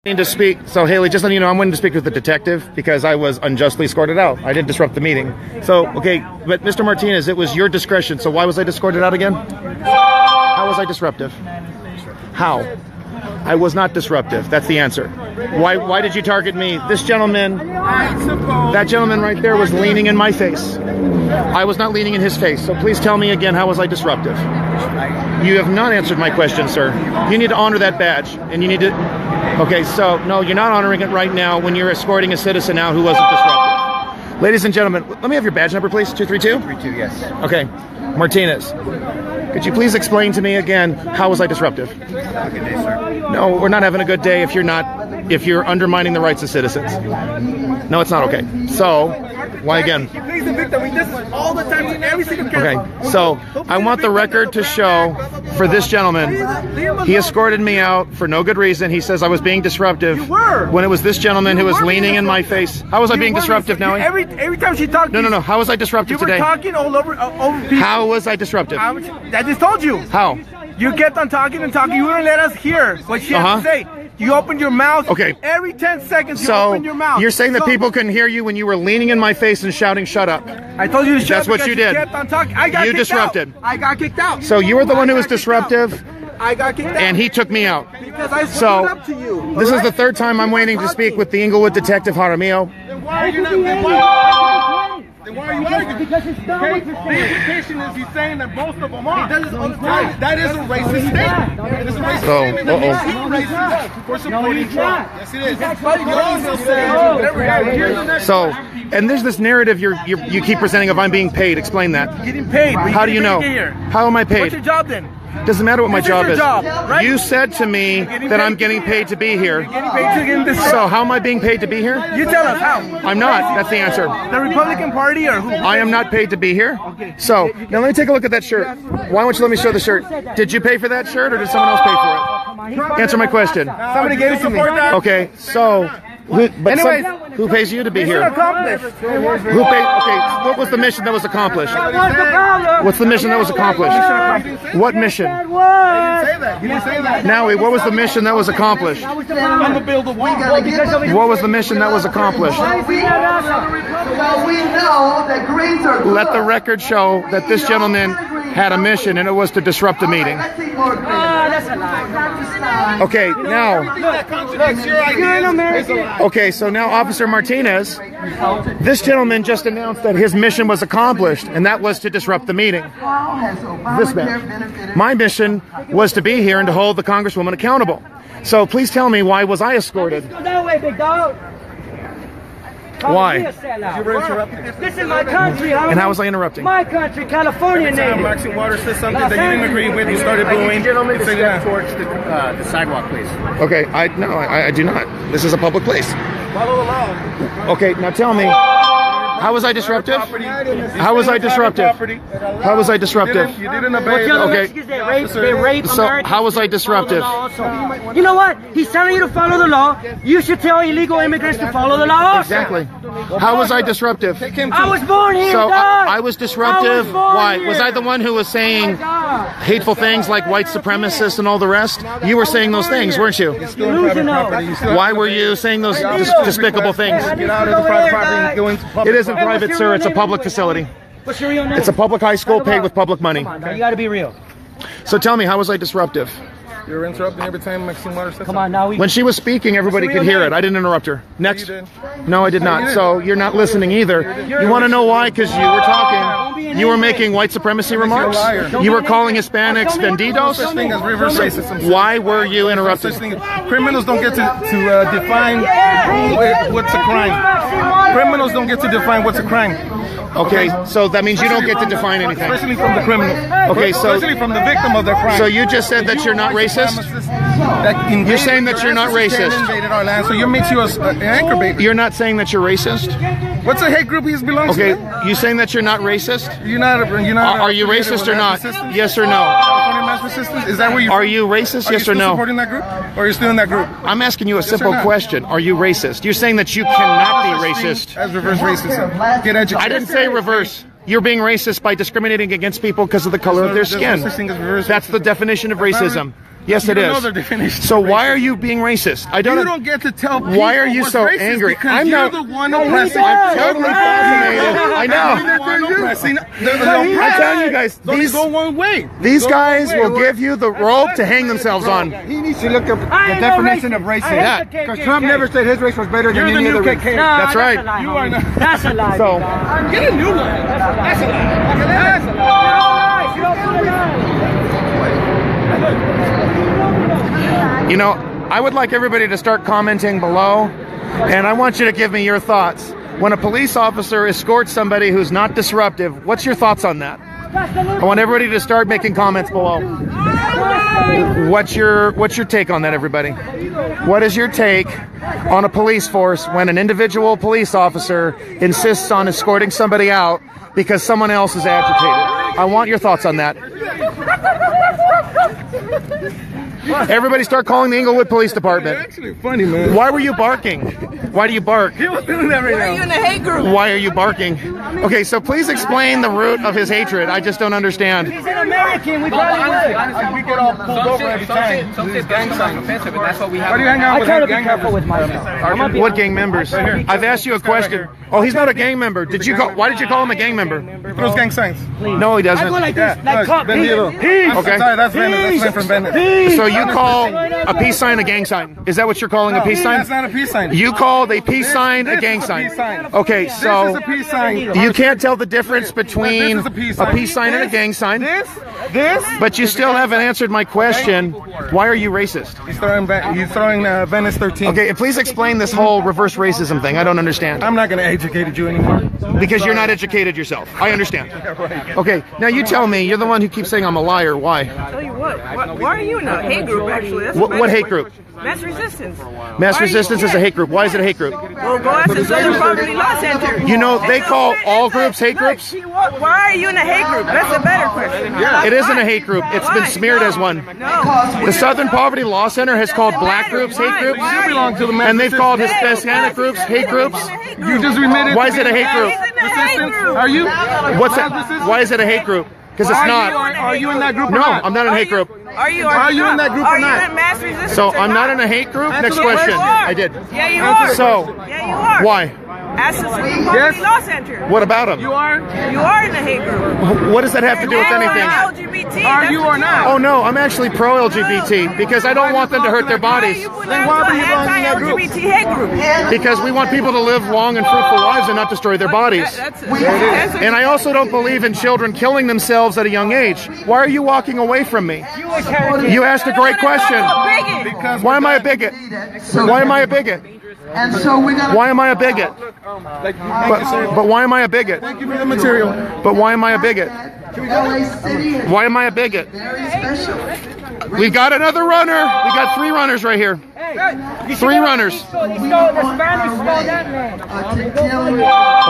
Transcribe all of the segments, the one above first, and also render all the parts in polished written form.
To speak. So Haley, just letting you know, I'm waiting to speak with the detective because I was unjustly escorted out. I didn't disrupt the meeting. So, okay, but Mr. Martinez, it was your discretion. So why was I escorted out again? How was I disruptive? How? I was not disruptive. That's the answer. Why did you target me? This gentleman, that gentleman right there was leaning in my face. I was not leaning in his face. So please tell me again, how was I disruptive? You have not answered my question, sir. You need to honor that badge, and you need to... Okay, so, no, you're not honoring it right now when you're escorting a citizen out who wasn't disruptive. Ladies and gentlemen, let me have your badge number, please. 232? 232, yes. Okay. Martinez, could you please explain to me again, how was I disruptive? Have a good day, sir. No, we're not having a good day if you're undermining the rights of citizens. No, it's not okay. So, why again? He plays the victim. He does this all the time to every single camera. Okay, so I want the record to show for this gentleman, he escorted me out for no good reason. He says I was being disruptive when it was this gentleman who was leaning in my face. How was I being disruptive now? Every time she talked, no. How was I disruptive today? You were talking all over people. How was I disruptive? I just told you. How? You kept on talking and talking. You wouldn't let us hear what she had to say. You opened your mouth. Okay. Every 10 seconds you opened your mouth. You're saying that people couldn't hear you when you were leaning in my face and shouting, "Shut up." I told you to shut up. That's what you did. You kept on talking. I got you kicked disrupted. Out. I got kicked out. So you were the one who was disruptive. I got kicked out. And he took me out. Because I stood up to you. This is the third time I'm waiting to speak with the Inglewood detective Harim. Then why are you not? Then why are you arguing? Because it's not what you're saying. The implication is he's saying that most of them are. He does this all the time. That is a racist statement. That is a racist statement. That makes you racist for supporting Trump. Yes, it is. You're also saying whatever. So, and there's this narrative you keep presenting of I'm being paid. Explain that. You're getting paid. How do you know? How am I paid? What's your job then? Doesn't matter what my job is. Job, right? You said to me that I'm getting paid to be here. You're getting paid to get in this. So how am I being paid to be here? You tell us how. I'm not. That's the answer. The Republican Party or who? I am not paid to be here. Okay. So now let me take a look at that shirt. Why don't you let me show the shirt? Did you pay for that shirt or did someone else pay for it? Answer my question. Somebody gave it to me. Okay. So. Who pays you to be here? Who paid? Okay, what was the mission that was accomplished? What's the mission that was accomplished? What mission? You didn't say that. Now, what was the mission that was accomplished? I'm gonna build a wall. What was the mission that was accomplished? Let the record show that this gentleman had a mission and it was to disrupt the meeting. Okay, now. You're an American. Okay, so now Officer Martinez, this gentleman just announced that his mission was accomplished, and that was to disrupt the meeting. This man. My mission was to be here and to hold the Congresswoman accountable. So please tell me, why was I escorted? That way, big dog. Why? You were interrupting. This is my country. And how was I interrupting? My country, California native. Maxine Waters said something that you didn't agree with. You started booing. Gentlemen, to step towards the sidewalk, please. Okay, I do not. This is a public place. Follow the law. Okay, now tell me, how was I disruptive? How was I disruptive? How was I disruptive? You didn't obey. Okay. They rape So Americans. how was I disruptive? You know what? He's telling you to follow the law. You should tell illegal immigrants to follow the law. Exactly. How was I disruptive? I was born here, So dog. I was disruptive. I was born Why? here. Was I the one who was saying hateful things like white supremacists and all the rest? You were saying those things, weren't you? Why were you saying those despicable things? Get out of the private property and go into public. It isn't private, sir. It's a public facility. What's your real name? It's a public high school paid with public money. Come on, now you got to be real. So tell me, how was I disruptive? You were interrupting every time Maxine Waters said Come on, now we. When she was speaking, everybody could hear it. I didn't interrupt her. Next. You did. No, I did not. So you're not listening either. You want to know why? Because you were talking. You were making white supremacy remarks. You were calling Hispanics bandidos. Such thing as reverse racism. Why were you interrupting? Criminals don't get to define what's a crime. Criminals don't get to define what's a crime. Okay, so that means you don't get to define anything. Especially from the criminal. Okay, so especially from the victim of the crime. So you just said that you're not racist? You're saying that you're not racist? Invaded our land, so you makes you an anchor baby. You're not saying that you're racist? What's the hate group he belongs to? Okay, you saying that you're not racist? You're not. Are you racist or not? Yes or no? California Mass Resistance? Is that where you? Are you racist? Yes or no? Are you supporting that group? Or are you still in that group? I'm asking you a simple question. Are you racist? You're saying that you cannot be racist. As reverse racism. Get educated. I didn't say reverse. You're being racist by discriminating against people because of the color of their skin. That's the definition of racism. Yes, it You don't is. know the definition So of why racist. are you being racist? I don't. You don't get to tell people Why are you what's so racist angry? because I'm you're not the one oppressing. I'm totally fascinated. I know. You're the one oppressing. I'm telling you guys, These these go one way. these guys will give you the rope to hang themselves on. He needs to look up the definition of racism. Yeah. Because Trump never said his race was better than You're the any new other race. KK. That's right. You are not. That's a lie. So Get a new line. That's a lie. That's a lie. you know, I would like everybody to start commenting below, and I want you to give me your thoughts. When a police officer escorts somebody who's not disruptive, what's your thoughts on that? I want everybody to start making comments below. What's your take on that, everybody? What is your take on a police force when an individual police officer insists on escorting somebody out because someone else is agitated? I want your thoughts on that. Everybody start calling the Inglewood Police Department. It's actually funny, man. Why were you barking? Why do you bark? He was doing that right now. You in a hate group. Why are you barking? Okay, so please explain the root of his hatred. I just don't understand. He's an American. We probably would. We get all pulled over every time. Some shit gang signs offensive, but that's what we have. Why do you hang out I with try to be gang careful members? with my stuff. I'm gonna be What gang members? I've asked you a question. Oh, he's not a gang member. Did you call? Why did you call him a gang member? Those gang signs. No, he I go doesn't. like this, Yeah, like cop. Benito. Peace. Okay. Sorry, that's Bennett. That's from Bennett. So you call a peace sign a gang sign? Is that what you're calling a peace sign? That's not a peace sign. You called a peace sign a This gang is a sign. peace sign. Okay, This is so a peace sign. you can't tell the difference between This is a peace sign and a gang sign. This. But you still haven't answered my question. Why are you racist? He's throwing Venice 13. Okay, and please explain this whole reverse racism thing. I don't understand. I'm not going to educate you anymore. Because you're not educated yourself. I understand. Okay, now you tell me. You're the one who keeps saying I'm a liar. Why? Tell you what. Why are you in a hate group? Actually, that's What hate group? Mass resistance. Mass resistance is a hate group. Why is it a hate group? Well, go ask the Southern Poverty Law Center. You know, they call all groups hate groups. Why are you in a hate group? That's a better question. Yeah, it isn't a hate group. It's been smeared as one. No. The Southern Poverty Law Center has called black groups hate groups, You belong to the mass and they've called resistance. Hispanic groups hate groups. You just admitted. Why is it a hate group? He's in a hate group. Are you? What's it? Why is it a hate group? Because it's not. Are you in that group or No, not? I'm not in a hate group. Are you in that group or Are not? you in mass resistance? So or I'm not in a hate group. Next Yes, question. you are. I did. Yeah, you are. So Yeah, you are. why? Ask the Southern Poverty Law Center. What about them? You are? You are in a hate group. What does that have to do with And anything? LGBT. Are that's you what or not? Oh no, I'm actually pro-LGBT because I don't want them to hurt their bodies. Then why were you belonging in that group? Anti-LGBT hate group. Because we want people to live long and fruitful lives and not destroy their bodies. That's And I also don't believe in children killing themselves at a young age. Why are you walking away from me? You asked a great question. Why am I a bigot? Why am I a bigot? And so we got. Why am I a bigot? But why am I a bigot? Thank you for the material. But why am I a bigot? LA City is Why am I a bigot? very special. We got another runner. We got 3 runners right here. 3 runners. To kill you.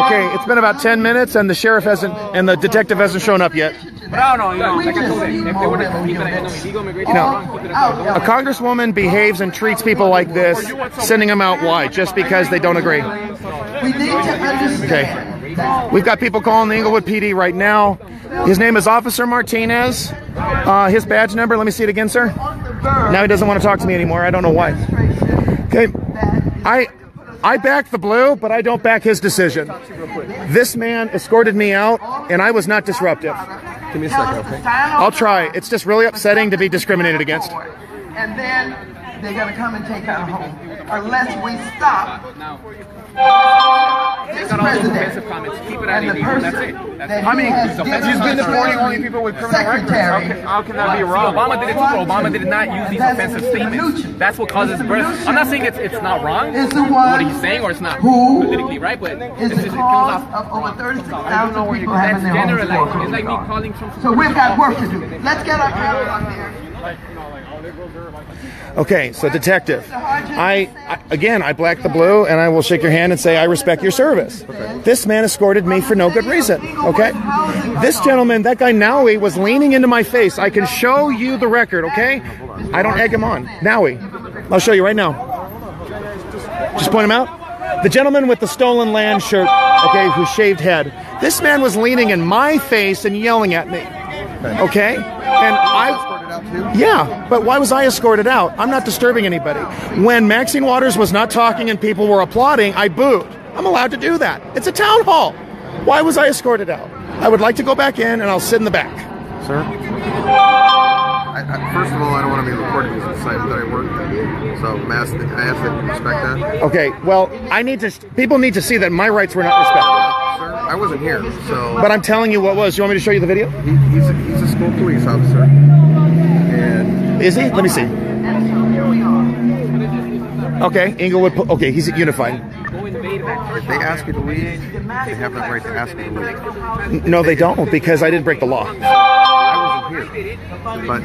Okay, it's been about 10 minutes and the sheriff hasn't and the detective hasn't shown up yet. No, like I told you, if they would have keep it at illegal immigration, keep it at A congresswoman behaves and treats people like this, sending them out. Why? Just because they don't agree. We need to understand. Okay. We've got people calling the Inglewood PD right now. His name is Officer Martinez. His badge number, let me see it again, sir. Now he doesn't want to talk to me anymore. I don't know why. Okay. I back the blue, but I don't back his decision. This man escorted me out, and I was not disruptive. Give me a second, okay? I'll try. It's just really upsetting to be discriminated against. And then they're going to come and take our home. Unless we stop this president comments. Keep it at and the illegal. person That's it. That's that it. he has given He's been us deporting only people with criminal records. secretary. How can that be wrong? Obama did it too. Obama did not use these offensive statements. That's what causes birth. I'm not saying it's not wrong. Is the one What he's saying, or it's not who politically right, but is it's the just, it comes cause off. of over 36,000 people having That's their homes generalizing. It's foreclosed like me on. calling from. So we've got work to do. Let's get our panel up there. Okay, so detective, I black the blue, and I will shake your hand and say I respect your service. This man escorted me for no good reason. Okay, this gentleman, that guy Nowie, was leaning into my face. I can show you the record. Okay, I don't egg him on. Nowie, I'll show you right now. Just point him out. The gentleman with the stolen land shirt, okay, whose shaved head. This man was leaning in my face and yelling at me. Okay, and out too? Yeah, but why was I escorted out? I'm not disturbing anybody. When Maxine Waters was not talking and people were applauding, I booed. I'm allowed to do that. It's a town hall. Why was I escorted out? I would like to go back in and I'll sit in the back. Sir? First of all, I don't want to be recorded because it's the site that I work. So I ask that you respect that. Okay, well, people need to see that my rights were not respected. Sir, I wasn't here, so... But I'm telling you what was. You want me to show you the video? He's a school police officer. And... Is he? Let me see. Okay, Inglewood. Okay, he's unified. If they ask you to leave, they have that right to ask you to leave. No, they don't, because I didn't break the law. I wasn't here. But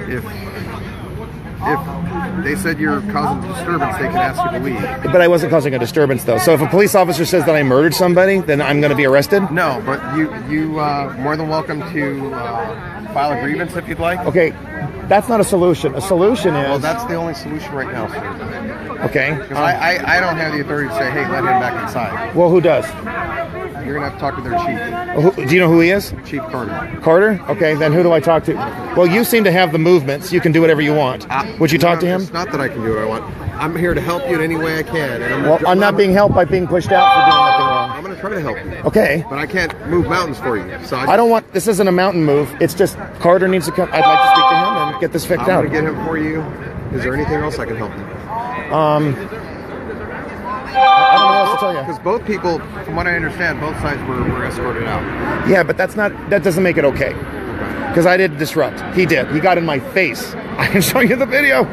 if they said you're causing disturbance, they can ask you to leave. But I wasn't causing a disturbance, though. So if a police officer says that I murdered somebody, then I'm going to be arrested? No, but you more than welcome to file a grievance if you'd like. Okay, that's not a solution. A solution is... Well, that's the only solution right now, sir. Okay. Because I don't have the authority to say, hey, let him back inside. Well, who does? You're going to have to talk to their chief. Do you know who he is? Chief Carter. Carter? Okay, then who do I talk to? Well, you seem to have the movements. You can do whatever you want. Would you talk to him? It's not that I can do what I want. I'm here to help you in any way I can. And I'm not being helped by being pushed out for doing nothing wrong. I'm going to try to help you. Okay. But I can't move mountains for you. So I don't want... This isn't a mountain move. It's just Carter needs to come. I'd like to speak to him and get this fixed out. I'm going to get him for you. Is there anything else I can help you? I don't know what else to tell you. Because both people, from what I understand, both sides were escorted out. Yeah, but that doesn't make it okay. Because I didn't disrupt. He did. He got in my face. I can show you the video.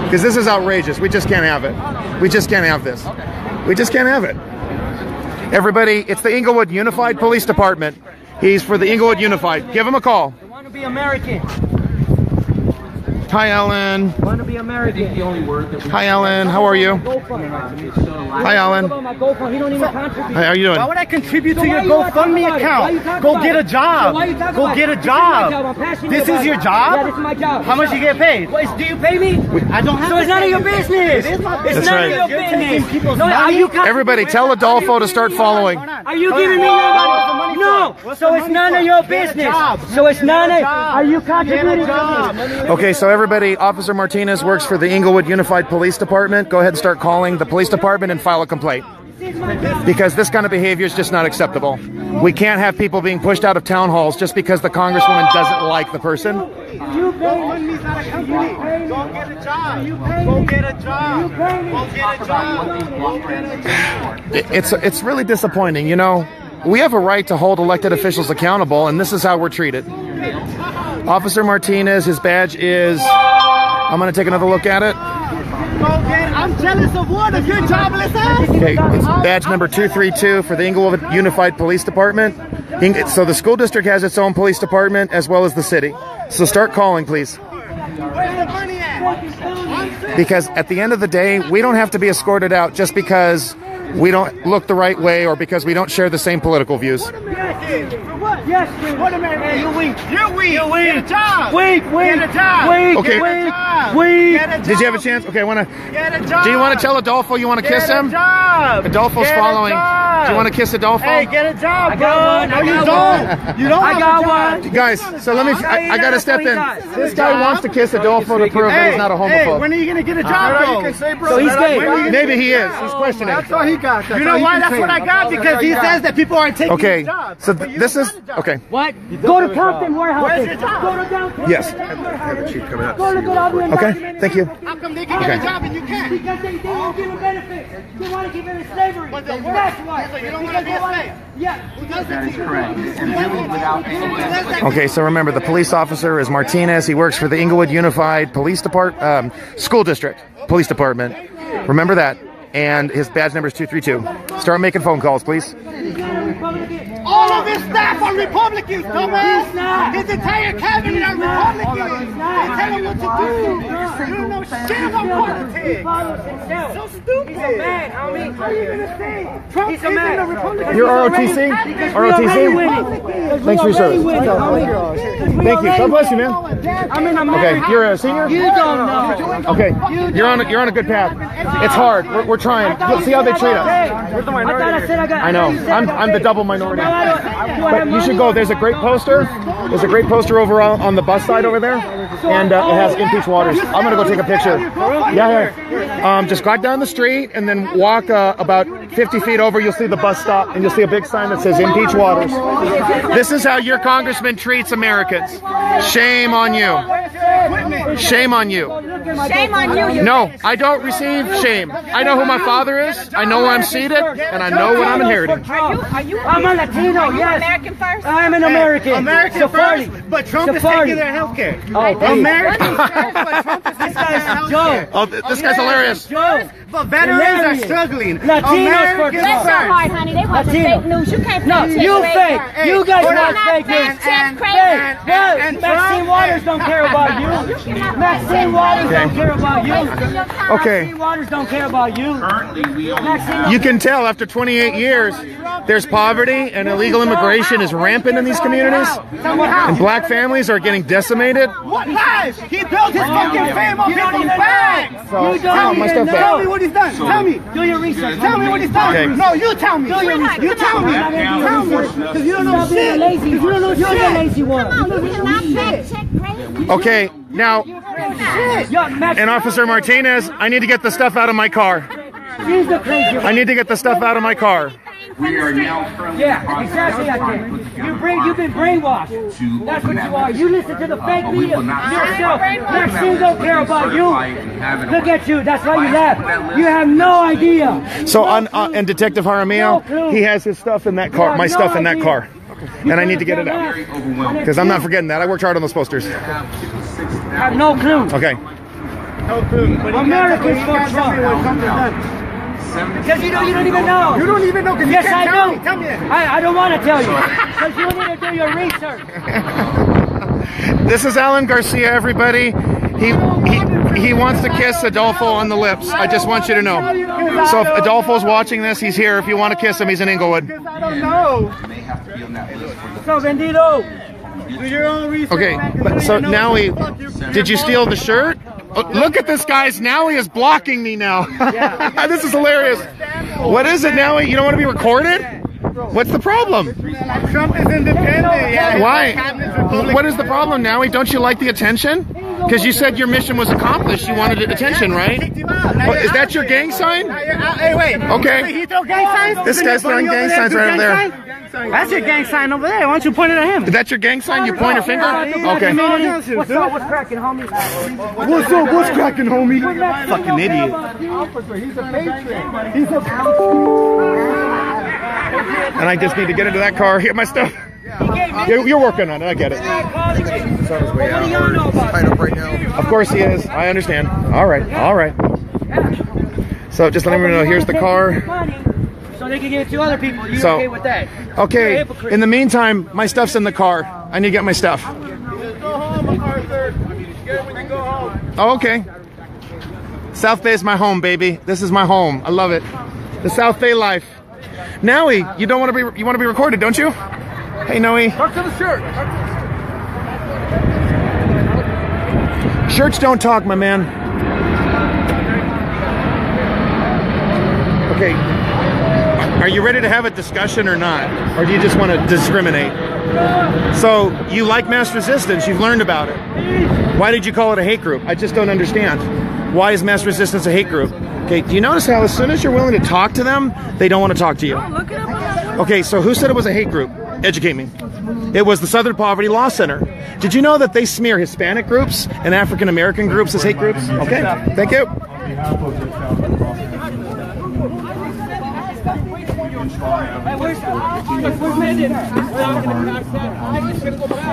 Because this is outrageous. We just can't have it. We just can't have this. We just can't have it. Everybody, it's the Inglewood Unified Police Department. He's for the Inglewood Unified. Give him a call. I want to be American. Hi, Ellen. I want to be American. Hi, Ellen. How are you? Hi, Ellen. He don't even contribute. Hi, how are you doing? Why would I contribute to your GoFundMe account? Go get a job. Go get a job. This is your job? Yeah, this is my job. How much you get paid? Do you pay me? I don't have So it's none of your business. It's That's none right. of your business. No, are you Everybody, tell Adolfo to start following. Are you giving me your money? No. So it's none of your business. So it's none of. Are you contributing to me? Okay, so everybody, Officer Martinez works for the Inglewood Unified Police Department. Go ahead and start calling the police department and file a complaint. Because this kind of behavior is just not acceptable. We can't have people being pushed out of town halls just because the congresswoman doesn't like the person. You pay me. Go get a job. Go get a job. Go get a job. It's really disappointing, you know. We have a right to hold elected officials accountable, and this is how we're treated. Officer Martinez, his badge is... I'm going to take another look at it. I'm jealous of what? Of your jobless ass? Okay, it's badge number 232 for the Inglewood Unified Police Department. So the school district has its own police department as well as the city. So start calling, please. Where's the money at? Because at the end of the day, we don't have to be escorted out just because we don't look the right way or because we don't share the same political views. Yes, what a man, you're weak. You're weak. You're weak. Get a job. Weak. Get a job. Okay. Weak. Did you have a chance? Okay, Get a job. do you want to tell Adolfo you want to kiss him? Job. Adolfo's following. Do you want to kiss Adolfo? Hey, get a job, bro. No, you don't. You don't. I got one. Guys, so let me. I got to step in. This guy wants to kiss Adolfo to prove that he's not a homophobe. Hey, when are you gonna get a job, though? So he's gay. Maybe he is. He's questioning. That's all he got. You know why? That's what I got because he says that people aren't taking his job. So this is okay. What? Go to Compton Warehouse. Where's your job? Go to downtown. Yes. Have the chief come out. Okay. Thank you. How come they can get a job and you can't? Because they won't give them benefits. They want to keep them in slavery. That's why. You don't want to be a slave. Yeah. That is correct. And really without any Okay, so remember, the police officer is Martinez. He works for the Inglewood Unified Police Department, School District Police Department. Remember that. And his badge number is 232. Start making phone calls, please. All of his staff are Republicans, dumbass. His entire cabinet are Republicans. They tell him what to do. single family. He follows himself. So stupid. He's a man, homie. How are you gonna say? Trump He's a man. You're ROTC? ROTC? Thanks for your service. Thank you. God bless you, man. I'm in America. Okay, you're a senior? You don't know. Okay, you're on a good path. It's hard. We're trying. You'll see how they treat us. I know. I'm the double minority. But you should go. There's a great poster. There's a great poster over on the bus side over there, and it has Impeach Waters. I'm gonna go take a picture. Yeah. Just go down the street and then walk about 50 feet over. You'll see the bus stop, and you'll see a big sign that says Impeach Waters. This is how your congressman treats Americans. Shame on you. Shame on you. Shame on you. No, I don't receive shame. I know who my father is. I know where I'm seated, and I know what I'm inheriting. I'm a Latino, yes. American first? I'm an American. American first, but Trump is taking their health care. American first, but Trump is taking their health care. Oh, this guy's hilarious. But veterans are struggling. Latinos for That's so hard, honey. They want the fake news. You can't No, you fake. You guys want fake news. And Maxine Waters don't care about you. Maxine Waters don't care about you. Okay. Maxine Waters don't care about you. You can tell after 28 years, there's poverty and illegal immigration is rampant in these communities, and black families are getting decimated. What lies? He built his fucking fame on people's backs. So, my stuff back. Tell me what he's done. Tell me. Do your research. Tell me what he's done. Okay. No, you tell me. Do your research. You tell me. Tell me. Because you don't know Stop being shit. lazy. You don't know You're the shit. lazy one. You cannot fact check crazy. Okay, now, and Officer Martinez, I need to get the stuff out of my car. She's the crazy one. I need to get the stuff out of my car. We are now currently Yeah, exactly. I can. You've been brainwashed. That's what you are. You listen to the fake media yourself. Maxine don't care about you. Look at you. That's why you laugh. You have no idea. So and Detective Jaramillo, he has his stuff in that car, my stuff in that car. And I need to get it out. Because I'm not forgetting that. I worked hard on those posters. I have no clue. Okay. No clue. Americans for Trump. Because you don't even know. You don't even know because Yes, you can't I tell know. me. Tell me. I don't want to tell you. Because you need to do your research. This is Alan Garcia, everybody. He wants to kiss Adolfo on the lips. I just want you to know. So if Adolfo's watching this, he's here. If you want to kiss him, he's in Inglewood. I don't know. So, Vendido. Do your own research. Okay, but so now did you steal the shirt? Oh, look at this, guys. Now he is blocking me now. This is hilarious. What is it, now? You don't want to be recorded? What's the problem? Trump is independent. Yeah. Why? What is the problem, now? Don't you like the attention? Because you said your mission was accomplished. You wanted attention, right? Is that your gang sign? Hey, wait. Okay. He throw gang signs? This guy's throwing gang signs right over there. That's your gang sign over there. Why don't you point it at him? Is that your gang sign? You point your finger? Okay. What's up? What's cracking, homie? What's up? What's cracking, homie? Fucking idiot. He's a patriot. He's a And I just need to get into that car, get my stuff. You're working on it, I get it. Tied up right now. Of course he is, I understand. All right, all right. So just let everyone know, here's the car. So they can give it to other people. You So, okay with that? Okay, in the meantime, my stuff's in the car. I need to get my stuff. Go home, Arthur. Get it when you go home. Oh, okay. South Bay is my home, baby. This is my home. I love it. The South Bay life. Noe, you don't want to be recorded, don't you? Hey, Noe. Talk to the shirt. Shirts don't talk, my man. Okay. Are you ready to have a discussion or not? Or do you just want to discriminate? So, you like mass resistance. You've learned about it. Why did you call it a hate group? I just don't understand. Why is mass resistance a hate group? Okay, do you notice how as soon as you're willing to talk to them, they don't want to talk to you? Okay, so who said it was a hate group? Educate me. It was the Southern Poverty Law Center. Did you know that they smear Hispanic groups and African American groups as hate groups? Okay, thank you.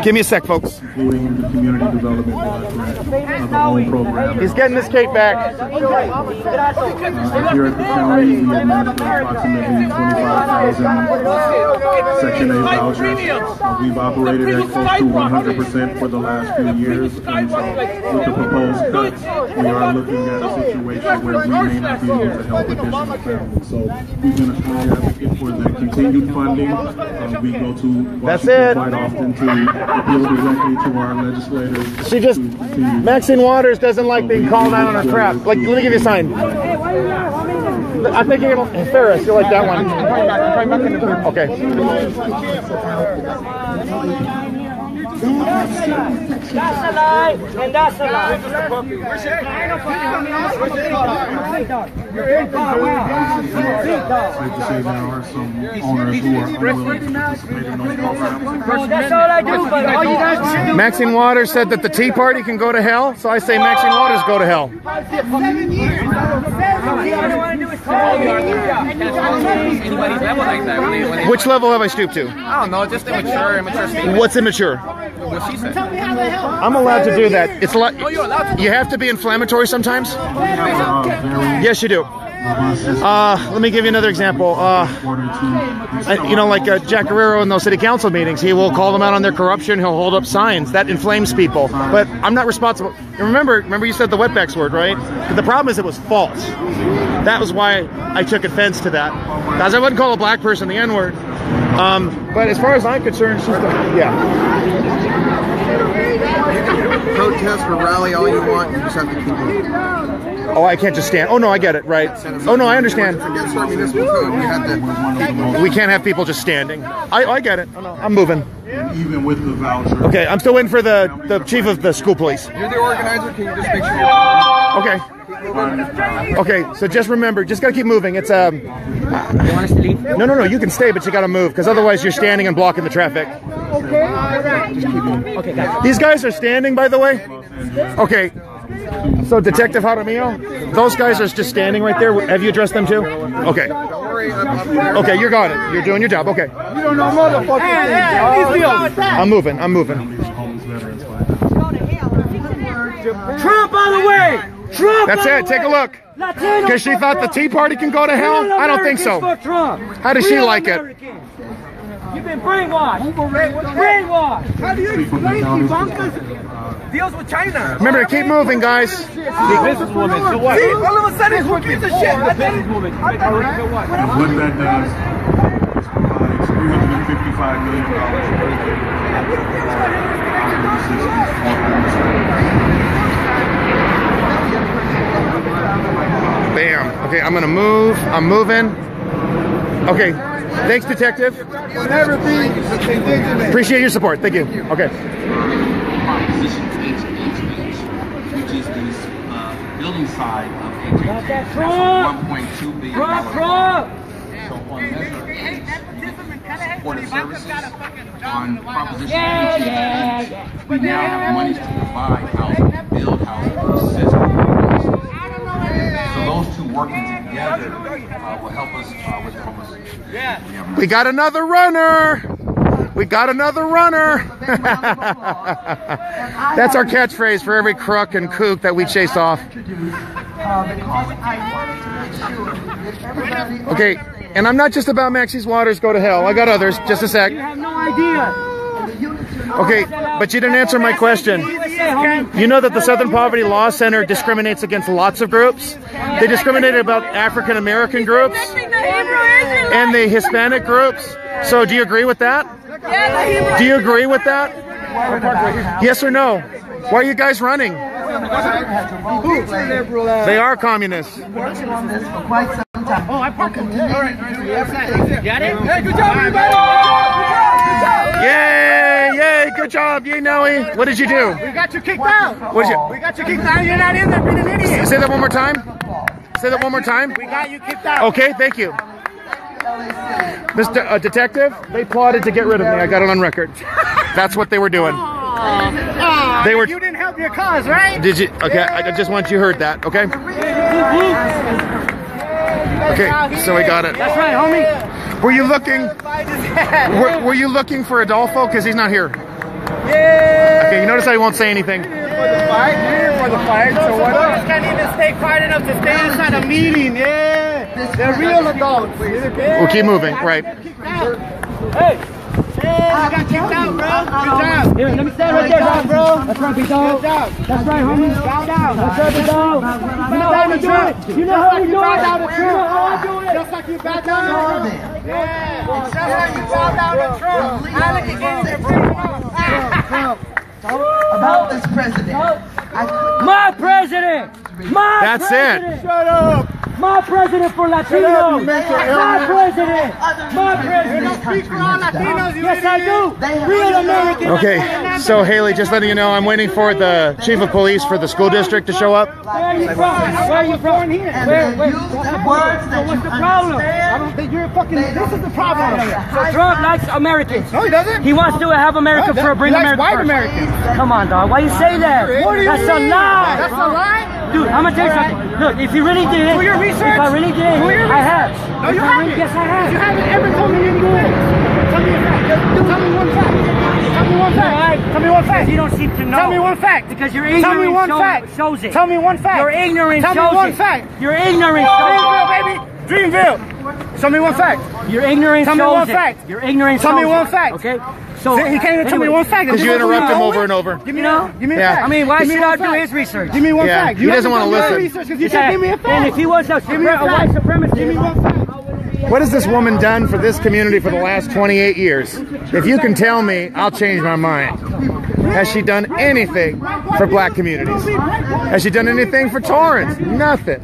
Give me a sec, folks. Including the community development directorate of the whole program. He's getting his cape back. Here at the county, we administer approximately 25,000 Section 8 vouchers. We've operated at close to 100% for the last few years. And so with the proposed cut we are looking at a situation where we may not be able to help additional families. So we've been a strong advocate for the continued funding. We go to Washington quite often to appeal directly to our legislators. She just, Maxine Waters doesn't like being called out on her crap. Like, let me give you a sign. I'm thinking of Ferris. You like that one? Okay. That's a lie, and that's a lie. Safe to say there are some owners who are unwilling to participate in those programs. That's all I do, but all you guys should do. Maxine Waters said that the Tea Party can go to hell, so I say Maxine Waters go to hell. 7 years. Anybody's level like that. Which level have I stooped to? I don't know, just immature statement. What's immature? What she said. I'm allowed to do that. It's like you have to be inflammatory sometimes. Yes, you do. Let me give you another example. You know, like Jack Guerrero in those city council meetings, he will call them out on their corruption. He'll hold up signs that inflames people. But I'm not responsible. Remember you said the wetbacks word, right? The problem is it was false. That was why I took offense to that. Because I wouldn't call a black person the N-word. But as far as I'm concerned, she's yeah. Protest or rally all you want, you just have to keep moving. Oh, I can't just stand. Oh, no, I get it, right. Oh, no, I understand. Against our municipal code, we had to keep moving. We can't have people just standing. I get it. I'm moving. Even with the voucher. Okay, I'm still waiting for the chief of the school police. You're the organizer, can you just make sure Okay. Okay, so just remember, just gotta keep moving. It's You want us to leave? No, you can stay, but you gotta move, because otherwise you're standing and blocking the traffic. Okay, guys. These guys are standing, by the way. Okay. So Detective Jaramillo, those guys are just standing right there. Have you addressed them too? Okay. Okay, you got it. You're doing your job. Okay. You don't know motherfucker. I'm moving. Trump on the way! Trump. That's it. Take a look. Because she thought the Tea Party can go to hell? I don't think so. How does she like it? You've been brainwashed. Brainwashed. How do you explain Ivanka's deals with China? Remember to keep moving, guys. Businesswoman, so what? See, all of a sudden, who gives a shit? What that does is provides $355 million Bam. Okay, I'm gonna move. I'm moving. Okay. Thanks, Detective. Never be indigenous. Appreciate your support. Thank you. Okay. Proposition HHH, which is this building side of HHH. That's a $1.2 billion loan. So on supportive services, on Proposition HHH, we now have money to provide housing, build housing, assist with housing. So those two working together will help us with homelessness. We got another runner. That's our catchphrase for every crook and kook that we chase off. Okay, and I'm not just about Maxine Waters go to hell. I got others. Just a sec. You have no idea. Okay, but you didn't answer my question. You know that the Southern Poverty Law Center discriminates against lots of groups? They discriminate about African American groups and the Hispanic groups. So do you agree with that? Do you agree with that? Yes or no? Why are you guys running? They are communists. Oh, I parked him. All right. Got it? Hey, good job, everybody. Yay, good job, yay, Noe. What did you do? We got you kicked out. What did you? We got you kicked out. You're not in there being an idiot. Say that one more time. Say that one more time. We got you kicked out. Okay, thank you. Mr. Detective, they plotted to get rid of me. I got it on record. That's what they were doing. They were. You didn't help your cause, right? Did you? Okay, I just want you heard that. Okay. Okay, so we got it. That's right, homie. Were you looking? Were you looking for Adolfo? Because he's not here. Yeah. Okay, you notice I won't say anything. For the fight, for the fight. So what? You can't even stay quiet enough to stay inside a meeting. Yeah. They're real adults. We'll keep moving, right? Hey. You got kicked out, bro. Good job. Here, let me stand right there, bro. That's right, big dog. That's right, homie. Calm down. That's right, big dog. You know how we do it. You know how we do it. You know how I do it. Just like you back down the Trump. Yeah. Just like you back down the Trump. I look at Trump. About this president. My president! My That's president! it. Shut up! My president for Latinos! My president! My president! You don't speak for all Latinos, you Yes, I do! Real American! Okay, so Haley, just letting you know, I'm waiting for the chief of police for the school district to show up. Where are you from? Where are you from? Here. Where? What's the problem? I don't think you're fucking. This is the problem. So Trump likes Americans. No, he doesn't. He wants to have America for bring America white first. Americans. Come on, dog. Why you say that? That's a lie. That's a lie? Dude, I'm gonna tell you something. Look, if you really did, Do your research. if I really did, I have. No, you haven't. Yes, I have. You haven't ever told me anything. Tell me a fact. Tell me one fact. Tell me one fact. Tell me one fact. You don't seem to know. Tell me one fact. Because you're ignorant. Tell me one fact. Shows it. Tell me one fact. You're ignorant. Tell shows me one it. fact. You're ignorant. Dreamville, baby. Dreamville. Show me one fact. You're ignorant. Tell me shows one it. fact. You're ignorant. Tell me shows one it. fact. Okay. So he can't even tell me one fact. Because you interrupt him over and over. Give me a fact. I mean, why Give me should one I do fact. his research? Give me one Yeah, fact. he doesn't want to listen. Because you can't give me a fact. And if he was a white supremacist, Give me one fact. What has this woman done for this community for the last 28 years? If you can tell me, I'll change my mind. Has she done anything for black communities? Has she done anything for Torrance? Nothing.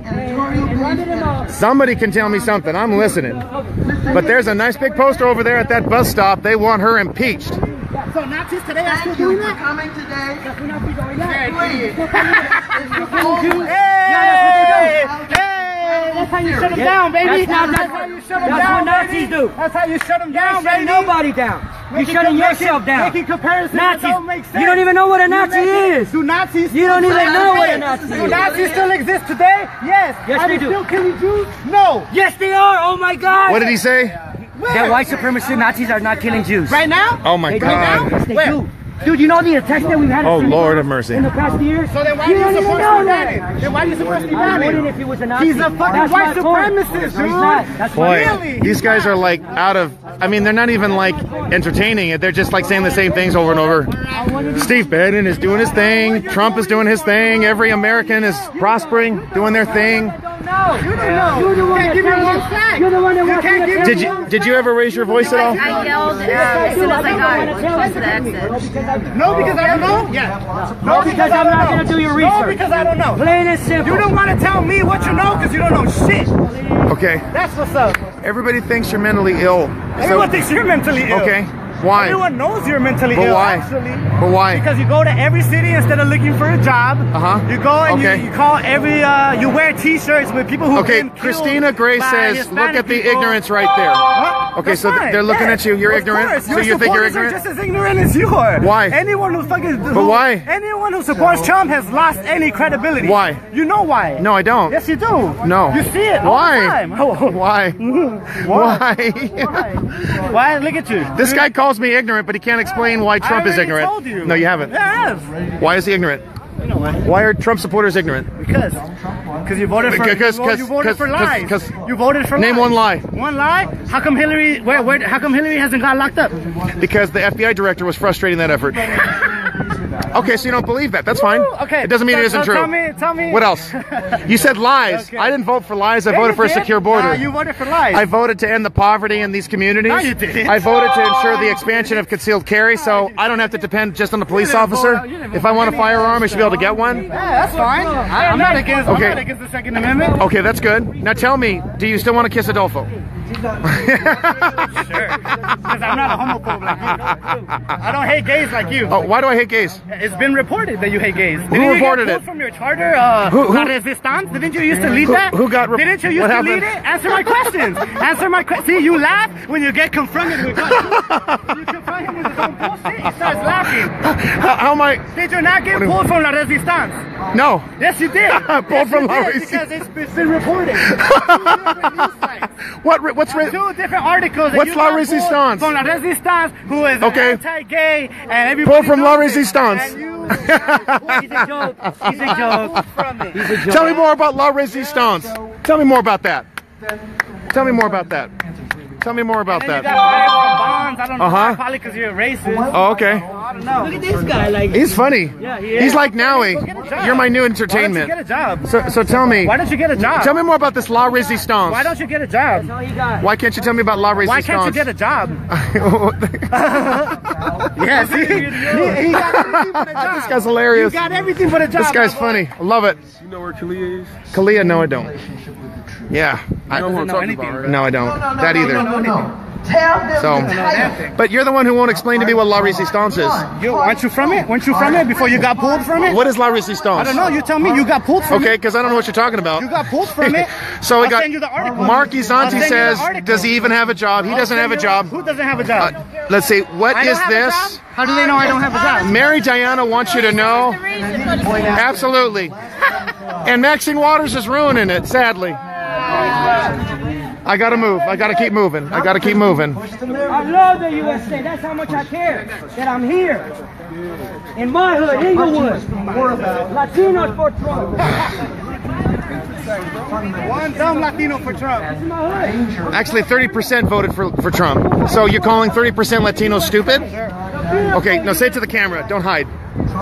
Somebody can tell me something. I'm listening. But there's a nice big poster over there at that bus stop. They want her impeached. So Nazis today are still doing that? Coming today. That's how you shut them down, baby. That's how you shut them down. That's what Nazis do. That's how you shut them down, Shutting baby. nobody down. You're shutting yourself down. Making comparisons that don't make sense. You don't even know what a Nazi is. Do Nazis? You don't even know what a Nazi is. Do Nazis still exist today? Yes. Yes, Are they they do. still killing Jews? No. Yes, they are. Oh my God. What did he say? That white supremacist Nazis are not killing Jews. Right now? Oh my They do. God. Yes, they Where? do. Dude, you know the attacks that we've had? Oh, Lord have mercy. In the past years? So then why do you don't even support know Steve that. Bannon? Then why do you support Steve I wouldn't Bannon? if he was a Nazi. He's a fucking That's white my point. supremacist, No, he's dude. not. That's Boy, Really? these guys are like out of, I mean, they're not even like entertaining it. They're just like saying the same things over and over. Steve Bannon is doing his thing. Trump is doing his thing. Every American is prospering, doing their thing. You don't know. You're the one You can't that give me tells one us- fact. You're the one that wants can't me to give tell me- Did you ever raise your voice at all? I yelled as soon as I got close to the exit. No, because I don't know. Yeah. No, because I'm not going to do your research. No, because I don't know. Plain and simple. You don't want to tell me what you know because you don't know shit. Okay. That's what's up. Everybody thinks you're mentally ill. Everyone thinks you're mentally ill. Okay. Why? Everyone knows you're mentally But ill, why? actually. But why? Because you go to every city instead of looking for a job. You go and Okay. you call every, you wear t-shirts with people who Okay, been killed Christina Gray by says, Hispanic look at the people. ignorance right there. Huh? Okay, That's so fine. they're looking at you. You're Of ignorant? course. So Your you think you're supporters are ignorant? just as ignorant as you are. Why? Anyone who fucking... But why? Anyone who supports Trump has lost any credibility. Why? You know why. No, I don't. Yes, you do. No. You see it Why? all the time. Why? Why? Why? Why? Look at you. This guy calls me ignorant, but he can't explain why Trump is already ignorant. told you. No, you haven't. Yeah, I have. Why is he ignorant? You know why? Why are Trump supporters ignorant? Because you voted for you voted for lies. You voted for Name lies. one lie. One lie? How come Hillary? How come Hillary hasn't got locked up? Because the FBI director was frustrating that effort. Okay, so you don't believe that. That's fine. Okay. It doesn't mean it isn't true. Tell me. What else? You said lies. Okay. I didn't vote for lies. I Yeah, voted you for a did. secure border. You voted for lies. I voted to end the poverty in these communities. No, you didn't. I voted to ensure the expansion of concealed carry, so I don't have to depend just on the police officer. If I want a firearm, I should be able to get one. Yeah, that's fine. I'm not against. Okay. I'm not against the Second Amendment. Okay, that's good. Now tell me, do you still want to kiss Adolfo? Sure. Because I'm not a homophobe like you. I don't hate gays like you. Oh, why do I hate gays? It's been reported that you hate gays. Who reported you get it? pulled from your charter, Who- La Resistance? Didn't you used to lead that? who got Didn't you used what to happened? lead it? Answer my questions. Answer my questions. See, you laugh when you get confronted with questions. You confront him with his own bullshit, he starts laughing. How am I? Did you not get pulled from La Resistance? No. Yes, you did. Pulled from La Resistance. Because it's been reported. What's Two different articles. that What's you La got pulled Resistance? From La Resistance, who is Okay. anti-gay, and everybody Pulled from La knows it. Resistance. And you- He's a joke. He's a joke. He's a joke. Tell me more about La Resistance. Tell me more about that. Tell me more about that. Tell me more about You that. got fired from Bond ones, I don't know. Probably because you're a racist. Oh, okay. I don't know. Look at this guy. Like, he's funny. Yeah, he is. He's like Nowie. You're my new entertainment. Why don't you get a job? So tell me. Why don't you get a job? Tell me more about this La Resistance. Why don't you get a job? Why can't you tell me about La Resistance? Why can't you get a job? Yeah, see? He got everything but a job. This guy's hilarious. You got everything but a job. This guy's funny. I love it. You know where Kalia is? Kalia, no, I don't. Yeah. I don't know anything. No, I don't. That either. No. Tell them So, but you're the one who won't explain to me what La Resistance is. Weren't you from it? Weren't you from it before you got pulled from it? What is La Resistance? I don't know. You tell me. You got pulled from it. Okay, because I don't know what you're talking about. You got pulled from it. So we I'll got send you the article. Mark Isanti says, does he even have a job? He doesn't have a job. Who doesn't have a job? Let's see. What is this? How do they know I don't have a job? Mary Diana wants you to know. Absolutely. And Maxine Waters is ruining it, sadly. I gotta move. I gotta keep moving. I gotta keep moving. I love the USA. That's how much I care that I'm here. In my hood, Inglewood. Latinos for Trump. One dumb Latino for Trump. That's my hood. Actually, 30% voted for Trump. So you're calling 30% Latinos stupid? Okay, now say it to the camera. Don't hide.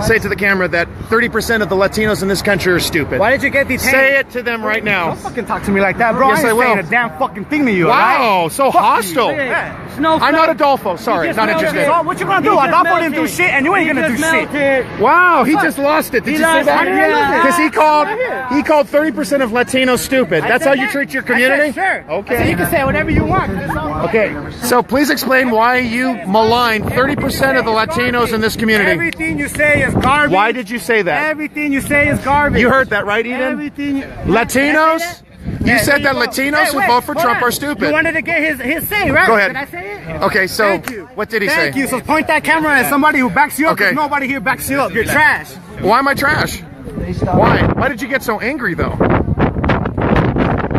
Say it to the camera that 30% of the Latinos in this country are stupid. Why did you get detained? Say it to them right now. Don't fucking talk to me like that, bro. Yes, I will. Saying a damn fucking thing to you. Wow, right? so hostile. I'm not Adolfo. Sorry, not interested. So what you gonna do? Adolfo didn't do shit, and you ain't gonna do shit. Wow, he just lost it. Did you see that? Because he called 30% of Latinos stupid. That's how you treat your community? Sure. Okay. So you can say whatever you want. Okay. So please explain why you malign 30% of the Latinos in this community. Everything you say is garbage. Why did you say that? Everything you say is garbage. You heard that, right, Eden? Everything. Latinos? You said that Latinos who vote for Trump are stupid. You wanted to get his say, right? Go ahead. Did I say it? Okay, so what did he say? Thank you. So point that camera at somebody who backs you up. Okay. Nobody here backs you up. You're trash. Why am I trash? Why? Why did you get so angry, though?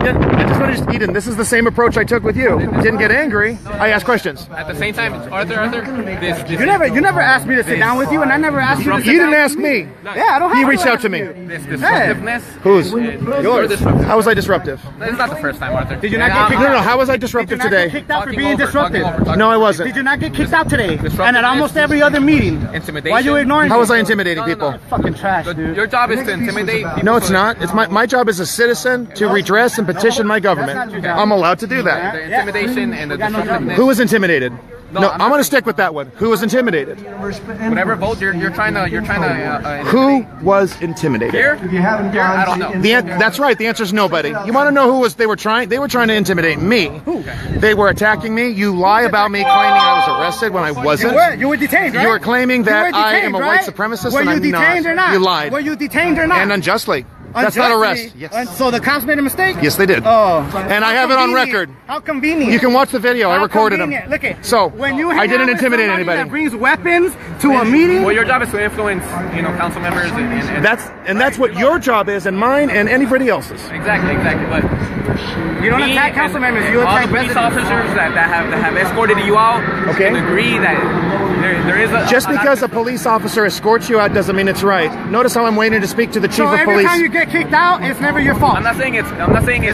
I just want to Eden, this is the same approach I took with you. Didn't get angry. I asked questions. At the same time, Arthur, this you never asked me to sit down with you, and I never asked you to sit down. You didn't ask me. Yeah, I don't have He to reached out ask to me. you. This disruptiveness. Whose? Yours. How was I disruptive? It's not the first time, Arthur. Did you not get kicked out? No, how was I disruptive today? Kicked out for being disruptive. No, I wasn't. Did you not get kicked out today? And at almost every other meeting. Intimidation. Why are you ignoring me? How was I intimidating people? Fucking trash, dude. Your job is to intimidate people. No, it's not. It's my job as a citizen to redress and petition my government. I'm allowed to do that. The intimidation and the disruptiveness. Who was intimidated? No, I'm going to stick with that one. Who was intimidated? Whatever vote you're trying to Who was intimidated? Here, I don't know. That's right. The answer is nobody. You want to know who was? They were trying to intimidate me. Who? They were attacking me. You lie about me claiming I was arrested when I wasn't. You were detained, right? You were claiming that I am a white supremacist and I'm not. Were you detained or not? You lied. Were you detained or not? And unjustly. That's not arrest. Yes. So the cops made a mistake? Yes, they did. Oh. And I have it on record. How convenient. You can watch the video. I recorded them. Look at. So, when you I didn't intimidate anybody. That brings weapons to a meeting. Well, your job is to influence, council members. And that's what your job is, and mine, and anybody else's. Exactly. But you don't attack council members. You attack police officers that have escorted you out. Okay. And agree that there is a. Just because a police officer escorts you out doesn't mean it's right. Notice how I'm waiting to speak to the chief of police. Every time you get kicked out, it's never your fault. I'm not saying it's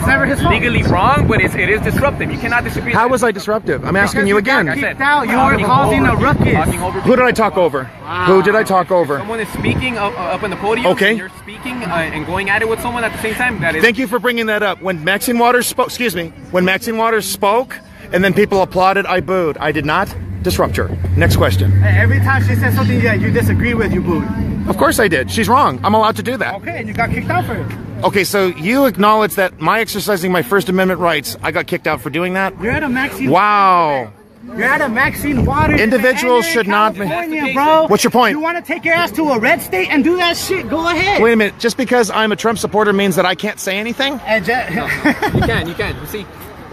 never his fault. Legally wrong, but it is disruptive. You cannot disagree. How was I disruptive? I'm asking you again. Kicked out, you were causing a ruckus. Who did I talk over? Wow. Who did I talk over? Someone is speaking up in the podium. Okay. And you're speaking and going at it with someone at the same time. Thank you for bringing that up. When Maxine Waters spoke, when Maxine Waters spoke, and then people applauded, I booed. I did not disrupt her. Next question. Every time she said something that you disagree with, you booed. Of course I did. She's wrong. I'm allowed to do that. Okay, and you got kicked out for it. Okay, so you acknowledge that my exercising my First Amendment rights, I got kicked out for doing that? You're at a Maxine. Wow. You're at a Maxine Waters. Individuals should not be. Bro. What's your point? You want to take your ass to a red state and do that shit? Go ahead. Wait a minute. Just because I'm a Trump supporter means that I can't say anything? No, you can. You see,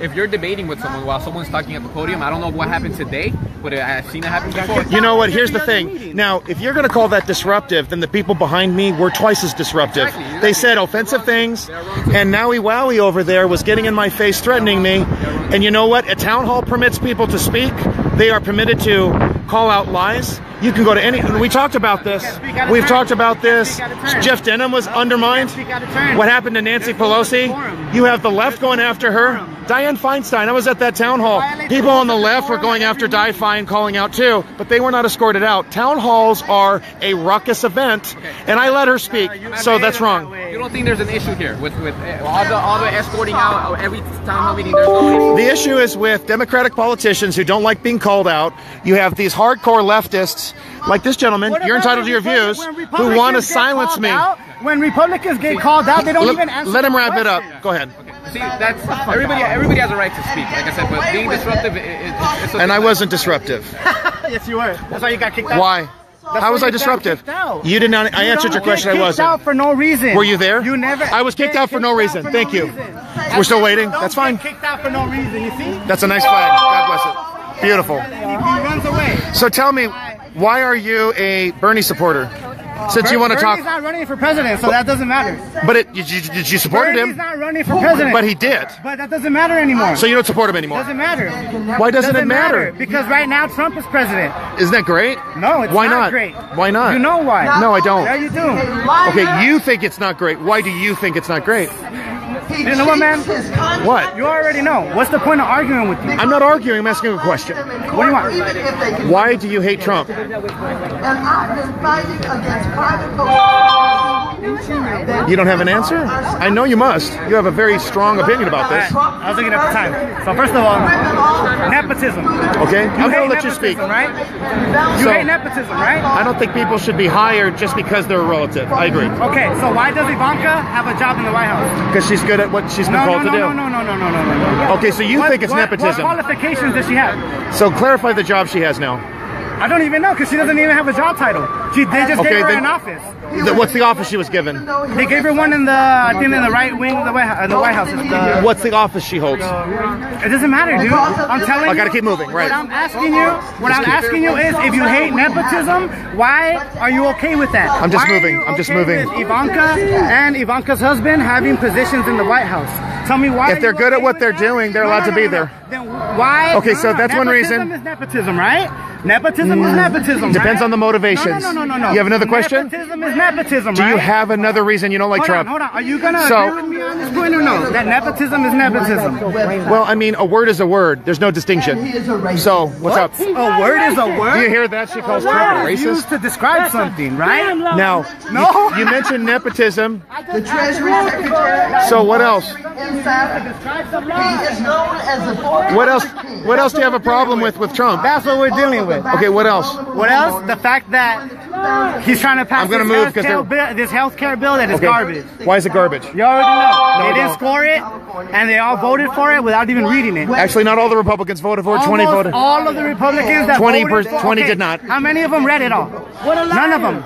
if you're debating with someone while someone's talking at the podium, I don't know what happened today, but I've seen it happen before. You know what? Here's the thing. Now, if you're going to call that disruptive, then the people behind me were twice as disruptive. Exactly. They said offensive things, and Nowie Wowie over there was getting in my face, threatening me. And you know what? A town hall permits people to speak. They are permitted to call out lies. You can go to any. We talked about this. We've talked about this. Jeff Denham was undermined. What happened to Nancy Pelosi? You have the left going after her. Dianne Feinstein. I was at that town hall. People on the left were going after Di Fine, calling out too, but they were not escorted out. Town halls are a ruckus event, and I let her speak. So that's wrong. You don't think there's an issue here with all the escorting out every town hall meeting? There's no issue. The issue is with Democratic politicians who don't like being called out. You have these hardcore leftists, like this gentleman, you're entitled to your views, who want to silence me. When Republicans get called out, they don't even answer. Let him wrap it up. Go ahead. See, that's everybody has a right to speak, like I said, but being disruptive is and I wasn't disruptive. Yes, you were. That's why you got kicked out. Why? How was I disruptive? You did not. I answered your question. I wasn't. Out for no reason. Were you there? You never. I was kicked out for no reason. Thank you. We're still waiting. That's fine. Kicked out for no reason. You see? That's a nice flag. God bless it. Beautiful. He runs away. So tell me, why are you a Bernie supporter? Since you want to talk. Bernie's not running for president, so that doesn't matter. But did you support him? Bernie's not running for president. But he did. But that doesn't matter anymore. So you don't support him anymore? Doesn't matter. Why doesn't it matter? Because right now Trump is president. Isn't that great? No, it's not great. Why not? You know why? No, I don't. Yeah, you do. Okay, you think it's not great. Why do you think it's not great? You know what, man? What? You already know. What's the point of arguing with you? I'm not arguing. I'm asking a question. What do you want? Why do you hate Trump? And I've been fighting against private You don't have an answer? I know you must. You have a very strong opinion about this. I was looking at the time. So first of all, nepotism. Okay, I'm going to let you speak. Right? You hate nepotism, right? I don't think people should be hired just because they're a relative. I agree. Okay, so why does Ivanka have a job in the White House? Because she's good at what she's been called to do. No. Okay, so you think it's nepotism. What qualifications does she have? So clarify the job she has now. I don't even know, because she doesn't even have a job title. They just gave her an office. What's the office she was given? They gave her one in the, I think, in the right wing of the White House. What's the office she holds? It doesn't matter, dude. I'm telling you. I gotta keep moving, right? What I'm asking you is, if you hate nepotism, why are you okay with that? I'm just moving. I'm just moving. With Ivanka and Ivanka's husband having positions in the White House. Tell me why. If they're good at what they're doing, they're allowed to be there. Then why? Okay, so that's one reason. Nepotism is nepotism, right? Nepotism is nepotism. Depends on the motivations. No. You have another question? Nepotism is nepotism, right? Do you have another reason you don't like Trump? Hold on. Are you gonna agree with me on this point or no? That nepotism is nepotism. Well, I mean, a word is a word. There's no distinction. So, what's up? A word is a word? Do you hear that? She calls Trump a racist. Used to describe something, right? Now, you mentioned nepotism. The Treasury Secretary. So what else? He is known as the What else? What else do you have a problem with Trump? That's what we're dealing with. Okay, what else? What else? The fact that he's trying to pass this health care bill that is garbage. Why is it garbage? You already know. They didn't score it, and they all voted for it without even reading it. Actually, not all the Republicans voted for it. 20 voted. All of the Republicans that 20 did not. How many of them read it all? None of them.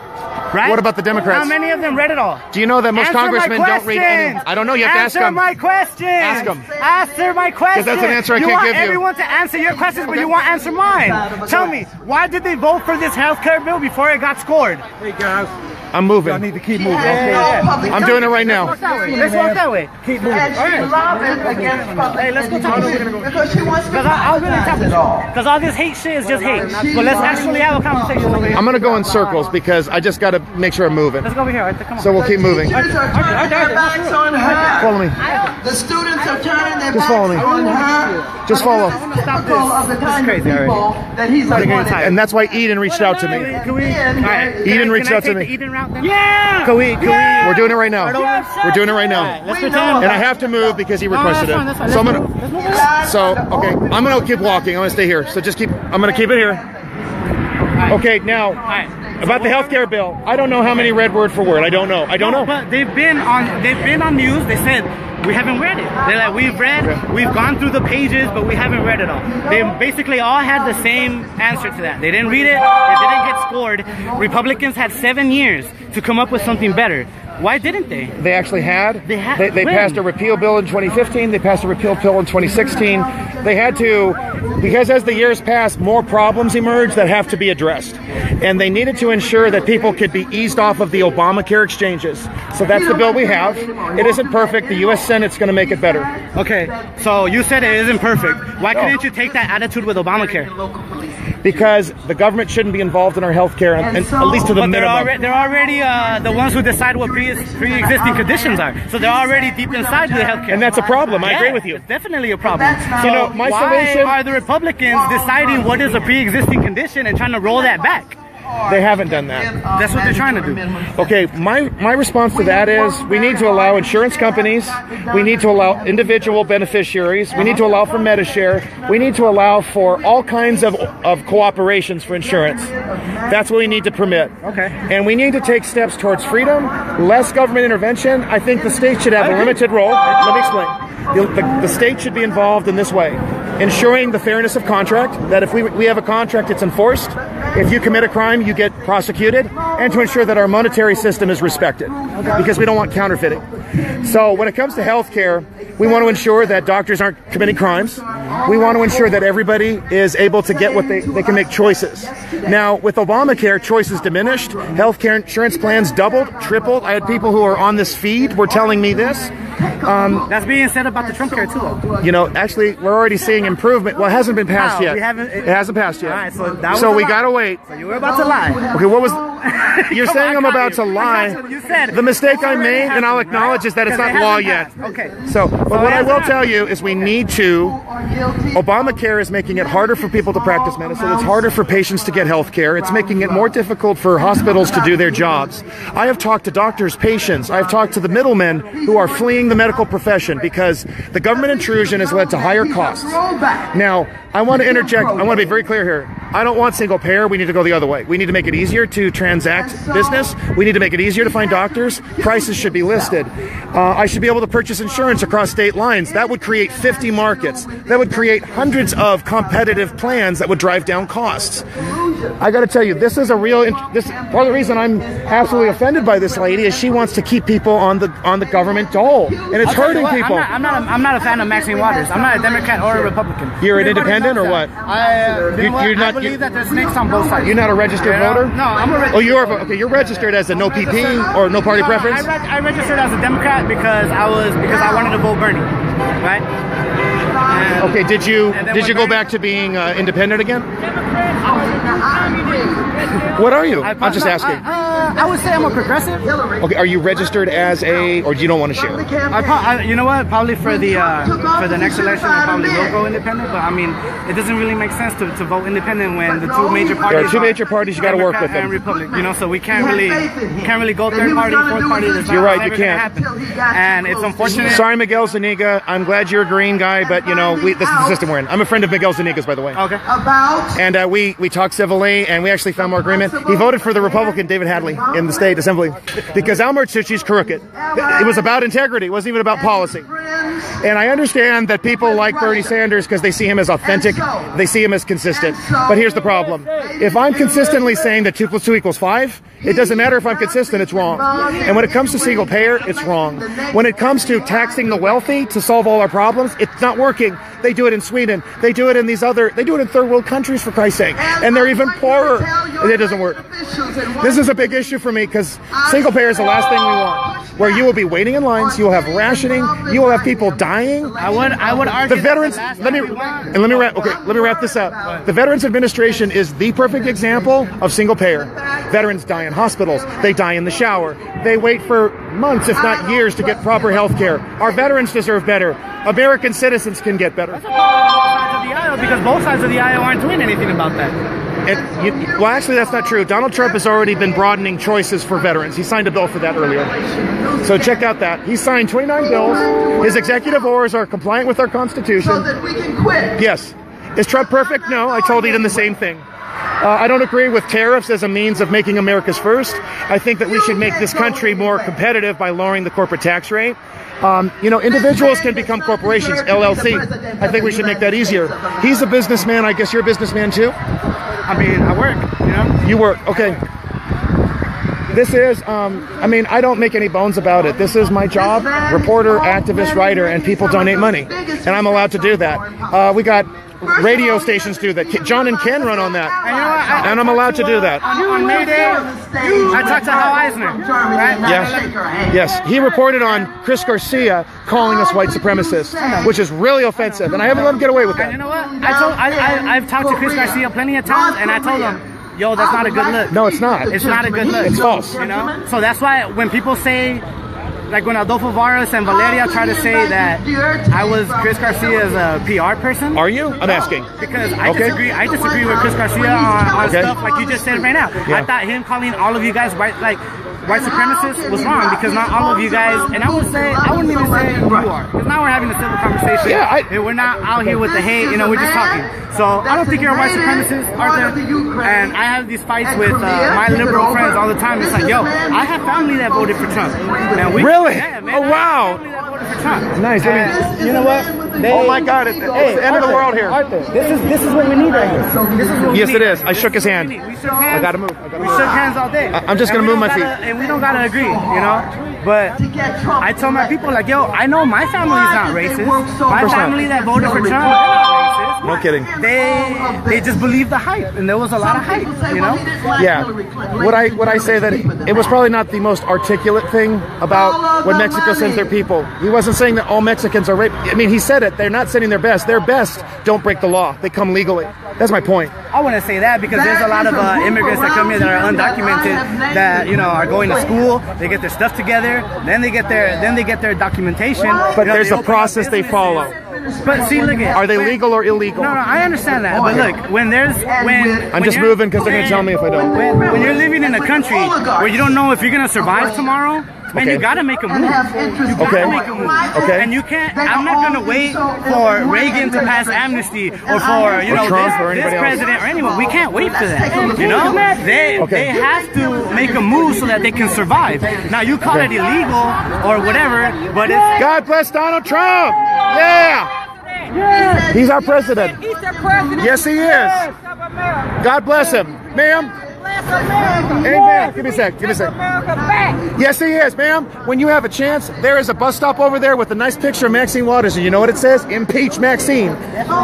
Right? What about the Democrats? How many of them read it all? Do you know that most congressmen don't read any? I don't know. You have to ask them. Answer my question. Ask them. Answer my question. Because that's an answer I can't give you. You want everyone to answer your questions, but you won't answer mine. Tell me, why did they vote for this health care bill before it got scored? Hey guys. I'm moving. I need to keep moving. I'm doing it right now. Let's walk that way. Keep moving. Hey, let's go talk. Because she wants to I'll really talk it all. Because all this hate shit is just hate. But let's actually have a conversation over here. I'm going to go in circles because I just got to make sure I'm moving. Let's go over here. Right, come on. So we'll keep moving. Students are turning their backs on her. Follow me. The students are turning their Just backs follow me. on her. Just follow. Stop this. This is crazy. All right. That he's And that's why Eden reached out to me. Eden reached out to me. Yeah. Can we? We're doing it right now. We're doing it right now. Let's pretend. And I have to move because he requested it. So I'm gonna. I'm gonna keep walking. I'm gonna stay here. So just keep. I'm gonna keep it here. Okay. Now, about the healthcare bill. I don't know how many read word for word. I don't know. But they've been on news. They said we haven't read it. They're like, we've gone through the pages, but we haven't read it all. They basically all had the same answer to that. They didn't read it. It didn't get scored. Republicans had 7 years to come up with something better. Why didn't they? They actually had. They passed a repeal bill in 2015. They passed a repeal bill in 2016. They had to, because as the years passed, more problems emerged that have to be addressed. And they needed to ensure that people could be eased off of the Obamacare exchanges. So that's the bill we have. It isn't perfect. The U.S. Senate's going to make it better. Okay, so you said it isn't perfect. Why couldn't you take that attitude with Obamacare? because the government shouldn't be involved in our health care, and at least to the minimum. They're already the ones who decide what pre-existing conditions are. So they're already deep inside the health care. And that's a problem. I agree with you. It's definitely a problem. So you know, my why solution are the Republicans deciding what is a pre-existing condition and trying to roll that back? They haven't done that. That's what they're trying to do. Okay, my response to that is we need to allow insurance companies, we need to allow individual beneficiaries, we need to allow for Medishare, we need to allow for all kinds of cooperations for insurance. That's what we need to permit. Okay. And we need to take steps towards freedom, less government intervention. I think the state should have a limited role. Let me explain. The state should be involved in this way, ensuring the fairness of contract, that if we have a contract, it's enforced. If you commit a crime, you get prosecuted, and to ensure that our monetary system is respected, because we don't want counterfeiting. So when it comes to health care, we want to ensure that doctors aren't committing crimes. We want to ensure that everybody is able to get what they can make choices. Now, with Obamacare, choices diminished. Healthcare insurance plans doubled, tripled. I had people who are on this feed were telling me this. That's being said about the Trump care too, though. You know, actually, we're already seeing improvement. Well, it hasn't been passed yet. It hasn't passed yet. All right, so that was so we gotta wait. So you were about to lie. Okay, what was? You're saying I'm about to lie. You said the mistake I made, and I'll acknowledge, is that it's not law yet. Okay. So, but what I will tell you is we need to. Obamacare is making it harder for people to practice medicine. It's harder for patients to get health care. It's making it more difficult for hospitals to do their jobs. I have talked to doctors, patients. I've talked to the middlemen who are fleeing the medical profession because the government intrusion has led to higher costs. Now, I want to interject. I want to be very clear here. I don't want single payer. We need to go the other way. We need to make it easier to transact business. We need to make it easier to find doctors. Prices should be listed. I should be able to purchase insurance across state lines. That would create 50 markets. That would create hundreds of competitive plans that would drive down costs. I got to tell you, this is a real. This part of the reason I'm absolutely offended by this lady is she wants to keep people on the government dole, and it's hurting people. I'm not a fan of Maxine Waters. I'm not a Democrat or a Republican. You're an independent or what? I believe that there's snakes on both sides. You're not a registered voter? No, I'm a registered. Oh, okay. You're registered as a no PP or no party preference. I registered as a Democrat because I wanted to vote Bernie, right? Okay. Did you go back to being independent again? What are you? I'm just asking. I would say I'm a progressive. Okay. Are you registered as or you don't want to share? You know what? Probably for the next election, I probably will go independent. But I mean, it doesn't really make sense to vote independent when the two major parties. There are two major parties. You got to work with them. And Republic, you know, so we can't really go third party, fourth party. You're right. You can't. And it's unfortunate. Sorry, Miguel Zuniga. I'm glad you're a green guy, but you know, this is the system we're in. I'm a friend of Miguel Zuniga's, by the way. Okay. And we talked civilly, and we actually found more agreement. He voted for the Republican David Hadley in the state assembly because Al Martucci's crooked. It was about integrity. It wasn't even about policy. And I understand that people like Bernie Sanders because they see him as authentic. They see him as consistent. But here's the problem. If I'm consistently saying that 2 + 2 = 5, it doesn't matter if I'm consistent, it's wrong. And when it comes to single payer, it's wrong. When it comes to taxing the wealthy to solve all our problems, it's not working. They do it in Sweden. They do it in they do it in third world countries, for Christ's sake. And they're even poorer. It doesn't work. This is a big issue for me because single payer is the last thing we want. Where you will be waiting in lines, you will have rationing, you will have people dying. I would argue the veterans. Let me wrap this up. The Veterans Administration is the perfect example of single payer. Veterans die in hospitals. They die in the shower. They wait for months, if not years, to get proper health care. Our veterans deserve better. American citizens can get better. That's a problem on both sides of the aisle because both sides of the aisle aren't doing anything about that. Well, actually, that's not true. Donald Trump has already been broadening choices for veterans. He signed a bill for that earlier. So check out that. He signed 29 bills. His executive orders are compliant with our Constitution. So that we can quit. Yes. Is Trump perfect? No. I told Eden the same thing. I don't agree with tariffs as a means of making America's first. I think that we should make this country more competitive by lowering the corporate tax rate. You know, individuals can become corporations, LLC. I think we should make that easier. He's a businessman. I guess you're a businessman too? I mean, I work, you know? You work, okay. This is, I mean, I don't make any bones about it. This is my job, reporter, activist, writer, and people donate money. And I'm allowed to do that. We got radio stations do that. John and Ken run on that. And I'm allowed to do that. On May Day, I talked to Hal Eisner, right? Yeah. Yes. He reported on Chris Garcia calling us white supremacists, which is really offensive. And I haven't let him get away with that. And you know what? I've talked to Chris Garcia plenty of times, and I told him, yo, that's not a good look. No, it's not. It's not a good look. It's false. You know? So that's why when people say, like when Adolfo Vargas and Valeria try to say that I was Chris Garcia's PR person. Are you? I'm asking. Because I disagree with Chris Garcia on stuff like you just said right now. Yeah. I thought him calling all of you guys white supremacists was wrong, because not all of you guys, and I wouldn't even say who you are, because now we're having a civil conversation. Yeah, and we're not out here with the hate, you know, we're just talking. So I don't think you're a white supremacist, Arthur. And I have these fights with my liberal friends all the time. It's like, yo, I have family that voted for Trump. And really? Yeah, man, oh wow! Family that voted for Trump. Nice. And you know what? Oh my God! It's the end of the world here. Arthur, this is what we need right here. This is what yes, we need. it is. I shook his hand. We shook hands. I gotta move. We shook hands all day. I'm just gonna move my feet. And we don't gotta agree, you know. But I told my people, like, yo, I know my family's not racist. My family that voted for Trump, they're not racist. No kidding. They just believe the hype, and there was a lot of hype, you know. Yeah. Would I say that it was probably not the most articulate thing about when Mexico sends their people? He wasn't saying that all Mexicans are rape. I mean, he said it. They're not sending their best. Their best don't break the law. They come legally. That's my point. I wouldn't say that, because there's a lot of immigrants that come here that are undocumented, that, you know, are going to school. They get their stuff together, then they get their documentation. But there's a process they follow. But see, look at. Are they legal or illegal? No, I understand that. But look, I'm just moving because they're going to tell me if I don't. When you're living in a country where you don't know if you're going to survive tomorrow, man, you gotta make a move. You gotta make a move. Okay. And you can't. I'm not gonna wait for Reagan to pass amnesty, or for Trump or this anybody president else. or anyone. We can't wait for that. You know, they have to make a move so that they can survive. Now you call it illegal or whatever, but it's. God bless Donald Trump. Yeah. Yes. He's our president. He's the president. Yes, he is. God bless him, ma'am. Amen. Give me a sec. Give me a sec. Yes, he is, ma'am. When you have a chance, there is a bus stop over there with a nice picture of Maxine Waters, and you know what it says? Impeach Maxine.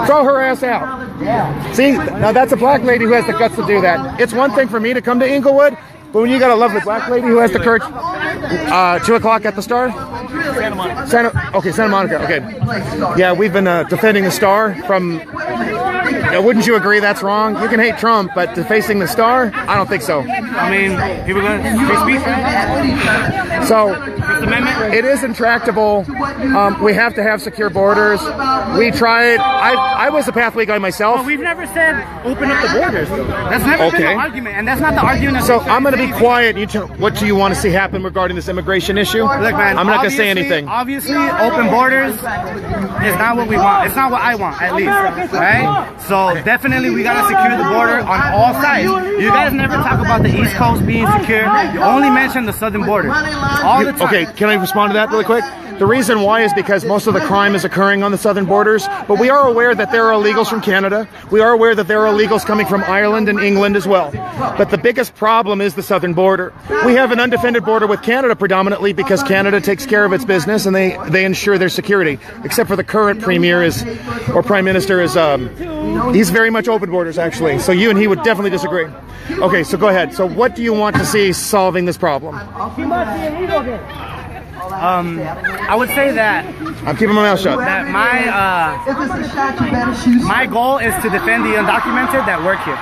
Throw her ass out. See, now that's a black lady who has the guts to do that. It's one thing for me to come to Inglewood, but when you got a lovely black lady who has the courage, 2 o'clock at the Star? Santa Monica. Santa Monica. Okay. Yeah, we've been defending the Star from. Wouldn't you agree that's wrong? You can hate Trump, but defacing the Star? I don't think so. I mean, people going to free speech, right? So, it is intractable. We have to have secure borders. We tried. I was a pathway guy myself. Well, we've never said open up the borders. That's never been the argument, and that's not the argument. So I'm going to be quiet. You tell, what do you want to see happen regarding this immigration issue? Look, man, I'm not going to say anything. Obviously, open borders is not what we want. It's not what I want, at least. Right? So definitely, we got to secure the border on all sides. You guys never talk about the East Coast being secure. You only mention the southern border all the time. Okay, can I respond to that really quick? The reason why is because most of the crime is occurring on the southern borders, but we are aware that there are illegals from Canada. We are aware that there are illegals coming from Ireland and England as well. But the biggest problem is the southern border. We have an undefended border with Canada predominantly because Canada takes care of its business and they ensure their security. Except for the current premier prime minister is, he's very much open borders actually. So you and he would definitely disagree. Okay, so go ahead. So what do you want to see solving this problem? I would say that I'm keeping my mouth shut. That my goal is to defend the undocumented that work here.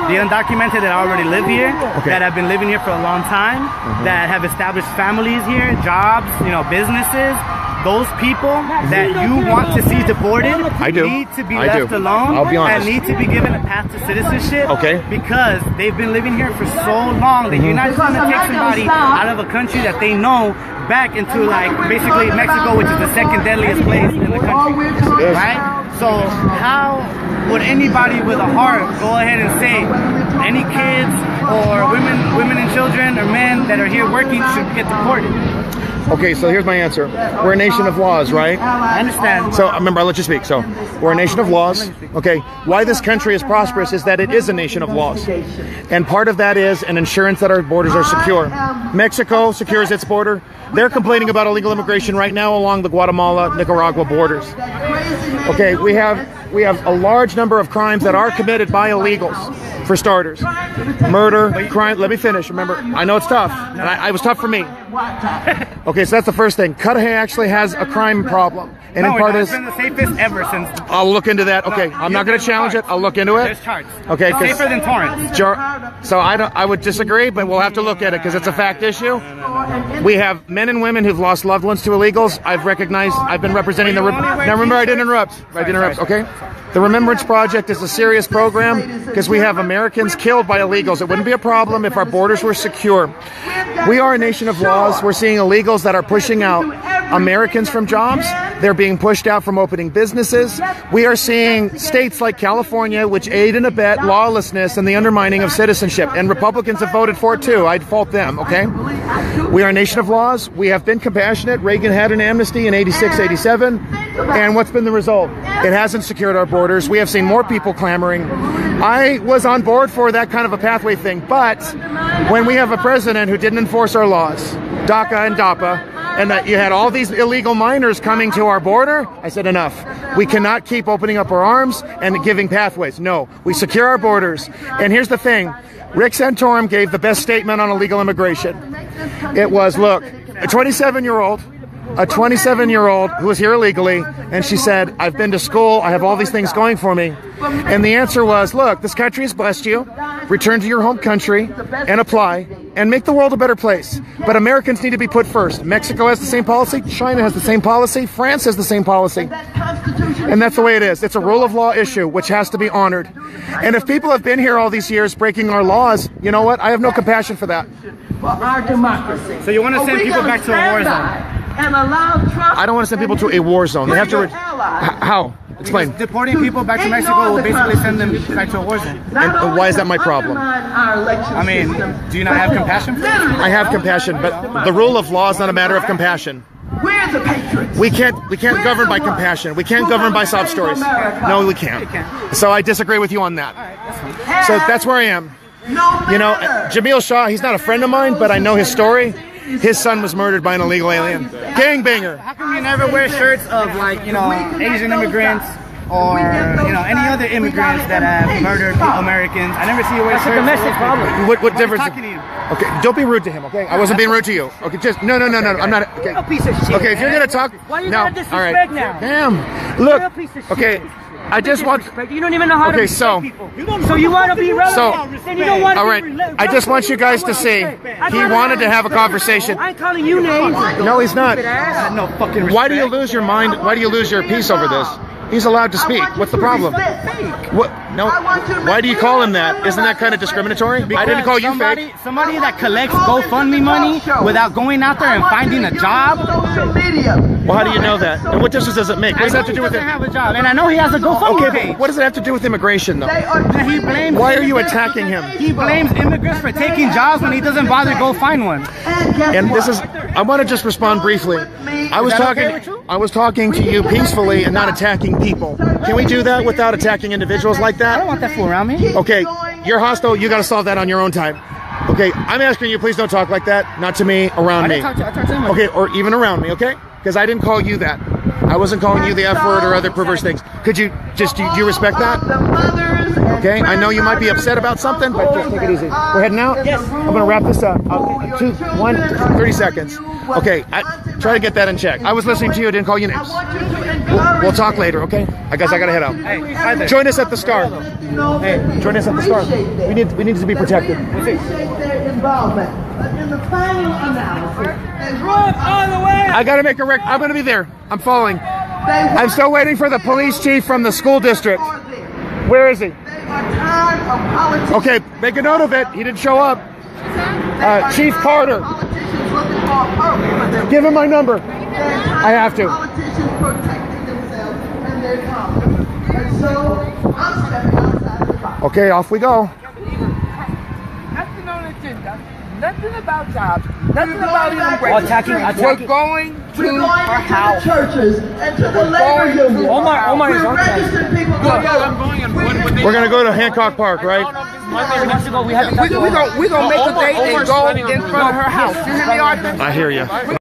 The undocumented that already live here, that have been living here for a long time, that have established families here, jobs, businesses. Those people that you want to see deported need to be left alone. I'll be honest. And need to be given a path to citizenship. Okay. Because they've been living here for so long that you're not just going to take somebody out of a country that they know back into basically Mexico, which is the second deadliest place in the country. Right? So how would anybody with a heart go ahead and say any kids or women and children or men that are here working should get deported. Okay, so here's my answer. We're a nation of laws, right? I understand. So remember, I'll let you speak. So we're a nation of laws. Okay, why this country is prosperous is that it is a nation of laws. And part of that is an insurance that our borders are secure. Mexico secures its border. They're complaining about illegal immigration right now along the Guatemala-Nicaragua borders. Okay, we have a large number of crimes that are committed by illegals, for starters. Murder, crime, let me finish. Remember, I know it's tough, and it was tough for me. Okay, so that's the first thing. Cudahy actually has a crime problem. And in part it's been the safest ever since. I'll look into that. Okay, I'm not going to challenge it. I'll look into it. There's charts. Okay, safer than Torrance. So I would disagree, but we'll have to look at it because it's a fact issue. We have men and women who've lost loved ones to illegals. I've been representing the. Now remember, I didn't interrupt. Okay. The Remembrance Project is a serious program because we have Americans killed by illegals. It wouldn't be a problem if our borders were secure. We are a nation of laws. We're seeing illegals that are pushing out Americans from jobs. They're being pushed out from opening businesses. We are seeing states like California, which aid and abet lawlessness and the undermining of citizenship. And Republicans have voted for it too. I'd fault them, okay? We are a nation of laws. We have been compassionate. Reagan had an amnesty in 86, 87. And what's been the result? It hasn't secured our borders. We have seen more people clamoring. I was on board for that kind of a pathway thing. But when we have a president who didn't enforce our laws, DACA and DAPA, and that you had all these illegal minors coming to our border, I said enough. We cannot keep opening up our arms and giving pathways. No, we secure our borders. And here's the thing. Rick Santorum gave the best statement on illegal immigration. It was, look, a 27-year-old who was here illegally, and she said, I've been to school, I have all these things going for me. And the answer was, look, this country has blessed you. Return to your home country and apply and make the world a better place. But Americans need to be put first. Mexico has the same policy. China has the same policy. France has the same policy. And that's the way it is. It's a rule of law issue, which has to be honored. And if people have been here all these years breaking our laws, you know what? I have no compassion for that. For our democracy. So you want to send people back to a war zone? And allow Trump. I don't want to send people to a war zone. They have to. How? Explain. Because deporting people back to Mexico will basically send them back to a war zone. And why is that my problem? I mean, do you not have compassion for it? I have compassion, but the rule of law is not a matter of compassion. We're the patriots. We can't govern by compassion. We can't govern by sob stories. No, we can't. So I disagree with you on that. So that's where I am. You know, Jamil Shah, he's not a friend of mine, but I know his story. His son was murdered by an illegal alien. Gangbanger. How come you never wear shirts of, like, you know, Asian immigrants or, you know, any other immigrants that have murdered Americans? I never see you wear shirts. That's a domestic problem. What difference? I'm talking to you. Okay, don't be rude to him, okay? I wasn't being rude to you. Okay, just, no. I'm not, okay. You're a piece of shit. Okay, if you're going to talk. Why you no, gotta disrespect all right. now? Damn. Look, You're a piece of shit. okay. I just want. You don't even know how to respect people. So you want to be relevant. So, and you don't want all to right. be I just want you guys to see. He wanted to have a conversation. I'm calling you names. No, he's not. No fucking respect. Why do you lose your mind? Why do you lose your peace over this? He's allowed to speak. What's the problem? What? No. Why do you call him that? Isn't that kind of discriminatory? Because I didn't call you fake. Somebody that collects GoFundMe money without going out there and finding a job. Well, how do you know that? And what difference does it make? What does that have to do with it? Have a job, and I know he has a GoFundMe page. But what does it have to do with immigration, though? He blames. Why are you attacking him? He blames immigrants for taking jobs when he doesn't bother to go find one. And this is. I want to just respond briefly. I was talking to you peacefully and not attacking people. Can we do that without attacking individuals like that? I don't want that fool around me. Okay, you're hostile. You got to solve that on your own time. Okay, I'm asking you, please don't talk like that. Not to me, around me. I talked to him. Okay, or even around me, okay? Because I didn't call you that. I wasn't calling you the F word or other perverse things. Could you just, do you respect that? Okay, I know you might be upset about something, but just take it easy. We're heading out? Yes. I'm going to wrap this up. 30 seconds. Okay, try to get that in check. I was listening to you, I didn't call you names. We'll talk later, okay? I guess I got to head out. Hey, join us at the Star. Hey, join us at the Star. We need to be protected. In the final analysis, I gotta make a record. I'm gonna be there. I'm following. I'm still waiting for the police chief from the school district. Where is he? Okay, make a note of it. He didn't show up. Chief Carter. Give him my number. I have to. Okay, off we go. Nothing about jobs. Nothing about immigration. We're going to her house. Churches and to the labor union. We're registered people. We're gonna go to Hancock Park, right? We're gonna make a date and go in front of her house. You hear me, Arthur? I hear you.